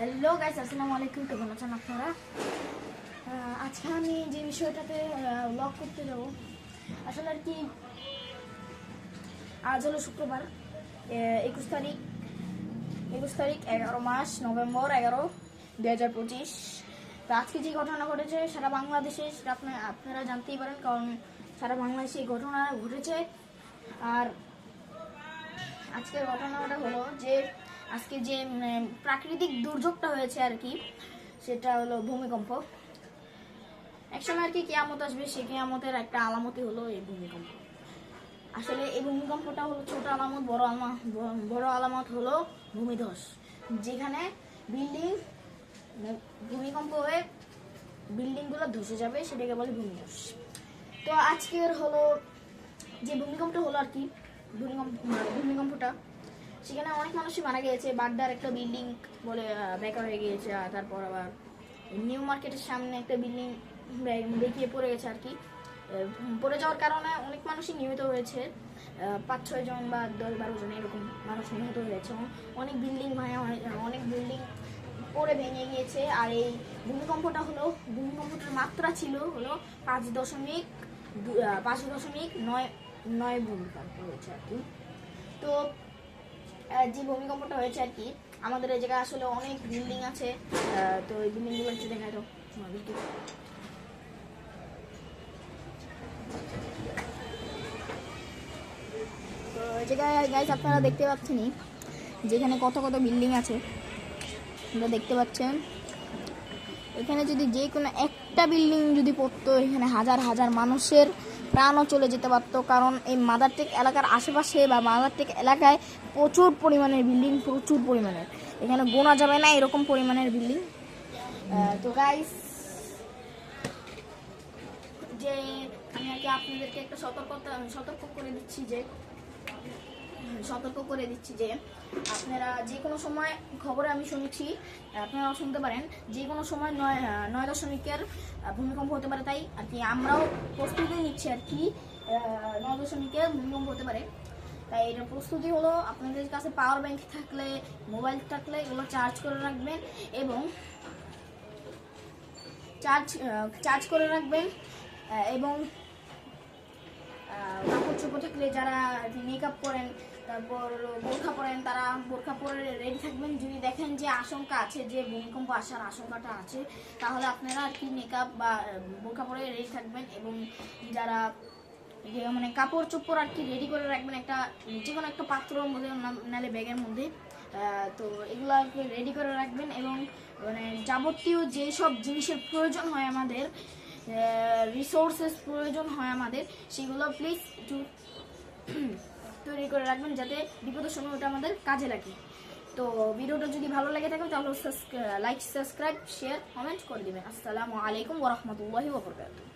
Hello guys, আসসালামু আলাইকুম। কেমন আছেন আপনারা? আজকে আমি যে বিষয়টাতে ব্লগ করতে যাবো, আসলে আর কি, আজ হলো শুক্রবার 21 তারিখ 11 মাস নভেম্বর 2025। তো আজকে যে ঘটনা ঘটেছে সারা বাংলাদেশে, সেটা আপনারা জানতেই পারেন, কারণ সারা বাংলাদেশে এই ঘটনা ঘটেছে। আর আজকের ঘটনাটা হলো যে আজকে যে প্রাকৃতিক দুর্যোগটা হয়েছে আর কি, সেটা হলো ভূমিকম্প। একসময় আর কি কিয়ামত আসবে, সেই কিয়ামতের একটা আলামতই হলো এই ভূমিকম্প। আসলে এই ভূমিকম্পটা হলো ছোট আলামত, বড় আলামত হলো ভূমিধস, যেখানে বিল্ডিং ভূমিকম্প হয়ে বিল্ডিংগুলো ধসে যাবে, সেটাকে বলে ভূমিধস। তো আজকের হলো যে ভূমিকম্পটা হলো আর কি, ভূমিকম্পটা সেখানে অনেক মানুষই মারা গিয়েছে। বাড্ডার একটা বিল্ডিং বলে বেকার হয়ে গিয়েছে, তারপর আবার নিউ মার্কেটের সামনে একটা বিল্ডিং বেঁকিয়ে পড়ে গেছে আর কি। পড়ে যাওয়ার কারণে অনেক মানুষই নিহত হয়েছে, 5-6 জন বা 10-12 জন এরকম মানুষ নিহত হয়েছে। অনেক বিল্ডিং অনেক বিল্ডিং পড়ে ভেঙে গিয়েছে। আর এই ভূমিকম্পটার মাত্রা ছিল হলো 5.9 ভূমিকম্প হয়েছে আর কি। তো যে ভূমিকম্পটা হয়েছে আর কি, আমাদের এই জায়গায় আসলে অনেক বিল্ডিং আছে। তো এই বিল্ডিংগুলো একটু দেখাই দাও আমাদেরকে। তো এই জায়গায় গাইস আপনারা দেখতে পাচ্ছেনই যেখানে কত কত বিল্ডিং আছে, আপনারা দেখতে পাচ্ছেন। এখানে যদি যে কোনো একটা বিল্ডিং যদি পড়তো, এখানে হাজার হাজার মানুষের প্রাণও চলে যেতে পারতো। কারণ এই মাদারটেক এলাকার আশেপাশে বা মাদারটেক এলাকায় প্রচুর পরিমাণের বিল্ডিং, প্রচুর পরিমাণের, এখানে গোনা যাবে না এরকম পরিমাণের বিল্ডিং। তো গাইস, যে আমি আর কি আপনাদেরকে একটা সতর্ক করে দিচ্ছি যে আপনারা যে কোনো সময়, খবরে আমি শুনেছি, আপনারাও শুনতে পারেন, যে কোনো সময় 9.0 ভূমিকম্প হতে পারে। তাই আর কি আমরাও প্রস্তুতি নিচ্ছি আর কি, 9.0 ভূমিকম্প হতে পারে। তাই এটার প্রস্তুতি হলো আপনাদের কাছে পাওয়ার ব্যাংক থাকলে, মোবাইল থাকলে এগুলো চার্জ করে রাখবেন, এবং চার্জ করে রাখবেন। এবং কাপড় চোপড় থাকলে, যারা মেকআপ করেন, তারপর বোরখা পরেন, তারা বোরখা পরে রেডি থাকবেন। যদি দেখেন যে আশঙ্কা আছে, যে ভূমিকম্প আসার আশঙ্কাটা আছে, তাহলে আপনারা আর কি মেকআপ বা বোরখা পরে রেডি থাকবেন। এবং যারা মানে কাপড় চোপড় আর কি রেডি করে রাখবেন, একটা যে কোনো একটা পাত্রর মধ্যে, নালে ব্যাগের মধ্যে। তো এগুলো রেডি করে রাখবেন। এবং মানে যাবতীয় যেসব জিনিসের প্রয়োজন হয়, আমাদের রিসোর্সেস প্রয়োজন হয় আমাদের, সেগুলো প্লিজ একটু তৈরি করে রাখবেন, যাতে বিপদের সময় ওটা আমাদের কাজে লাগে। তো ভিডিওটা যদি ভালো লাগে থাকে তাহলে লাইক, সাবস্ক্রাইব, শেয়ার, কমেন্ট করে দিবেন। আসসালামু আলাইকুম ওয়া রাহমাতুল্লাহি ওয়া বারাকাতুহু।